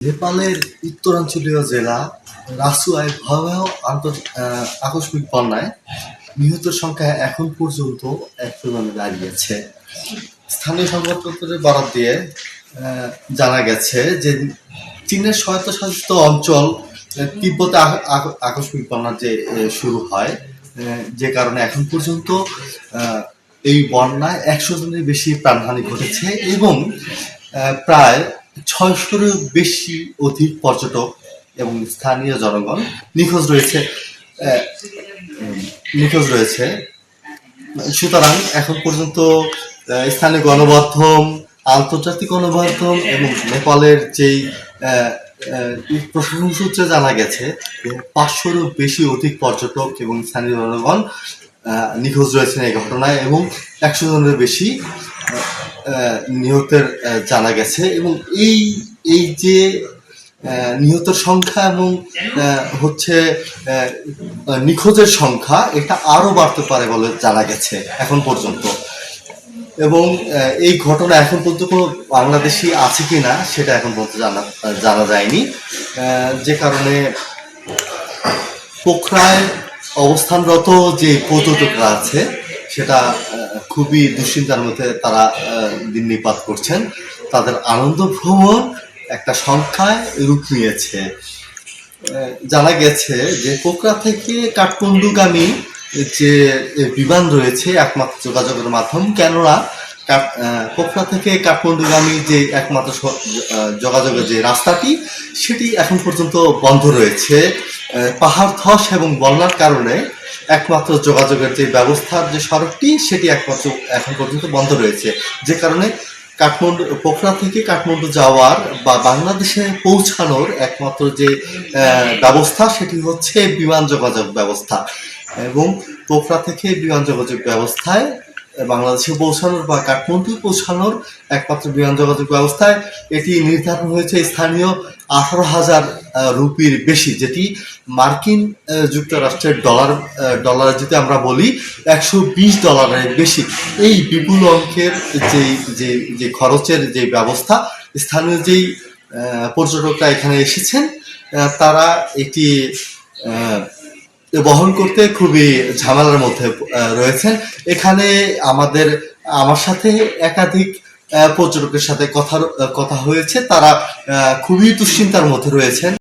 নেপালের উত্তরাঞ্চলীয় জেলা রাসুয়ায় ভয়াবহ আকস্মিক বন্যায় নিহতের সংখ্যা এখন পর্যন্ত ১০০ জনে দাঁড়িয়েছে। স্থানীয় সংবাদপত্রের বরাত দিয়ে জানা গেছে যে চীনের স্বায়ত্তশাসিত অঞ্চল তিব্বতে আকস্মিক বন্যা যে শুরু হয়, যে কারণে এখন পর্যন্ত এই বন্যায় ১০০ জনের বেশি প্রাণহানি ঘটেছে এবং প্রায় ৬০০-র বেশি অধিক পর্যটক এবং স্থানীয় জনগণ নিখোঁজ রয়েছে। সুতরাং এখন পর্যন্ত স্থানীয় গণমাধ্যম, আন্তর্জাতিক গণমাধ্যম এবং নেপালের যেই প্রশাসন সূত্রে জানা গেছে ৫০০-রও বেশি অধিক পর্যটক এবং স্থানীয় জনগণ নিখোঁজ রয়েছেন এই ঘটনায় এবং ১০০ জনের বেশি নিহতের জানা গেছে। এবং এই যে নিহতের সংখ্যা এবং হচ্ছে নিখোঁজের সংখ্যা, এটা আরো বাড়তে পারে বলে জানা গেছে এখন পর্যন্ত। এবং এই ঘটনা এখন পর্যন্ত কোনো বাংলাদেশি আছে কিনা সেটা এখন পর্যন্ত জানা যায়নি, যে কারণে পোখরায় অবস্থানরত যে পর্যটকরা আছে সেটা খুবই দুশ্চিন্তার মধ্যে তারা দিন নিপাত করছেন। তাদের আনন্দ ভ্রমণ একটা সংখ্যায় রূপ নিয়েছে। জানা গেছে যে পোখরা থেকে কাঠমান্ডুগামী যে বিমান রয়েছে একমাত্র যোগাযোগের মাধ্যম, কেননা পোখরা থেকে কাঠমান্ডুগামী যে একমাত্র যোগাযোগের যে রাস্তাটি সেটি এখন পর্যন্ত বন্ধ রয়েছে। পাহাড় ধস এবং বন্যার কারণে একমাত্র যোগাযোগের যে ব্যবস্থার যে সড়কটি সেটি একমাত্র এখন পর্যন্ত বন্ধ রয়েছে, যে কারণে পোখরা থেকে কাঠমান্ডু যাওয়ার বা বাংলাদেশে পৌঁছানোর একমাত্র যে ব্যবস্থা সেটি হচ্ছে বিমান যোগাযোগ ব্যবস্থা। এবং পোখরা থেকে বিমান যোগাযোগ ব্যবস্থায় বাংলাদেশে পৌঁছানোর বা কাঠমান্ডু পৌঁছানোর একমাত্র বিমান যোগাযোগ ব্যবস্থায় এটি নির্ধারণ হয়েছে স্থানীয় ১৮,০০০ রুপির বেশি, যেটি মার্কিন যুক্তরাষ্ট্রের ডলার যদি আমরা বলি $১২০ বেশি। এই বিপুল অঙ্কের যে খরচের যে ব্যবস্থা, স্থানীয় যেই পর্যটকরা এখানে এসেছেন তারা এটি বহন করতে খুবই ঝামেলার মধ্যে রয়েছেন। এখানে আমার সাথে একাধিক পর্যটকের সাথে কথা হয়েছে, তারা খুবই দুশ্চিন্তার মধ্যে রয়েছেন।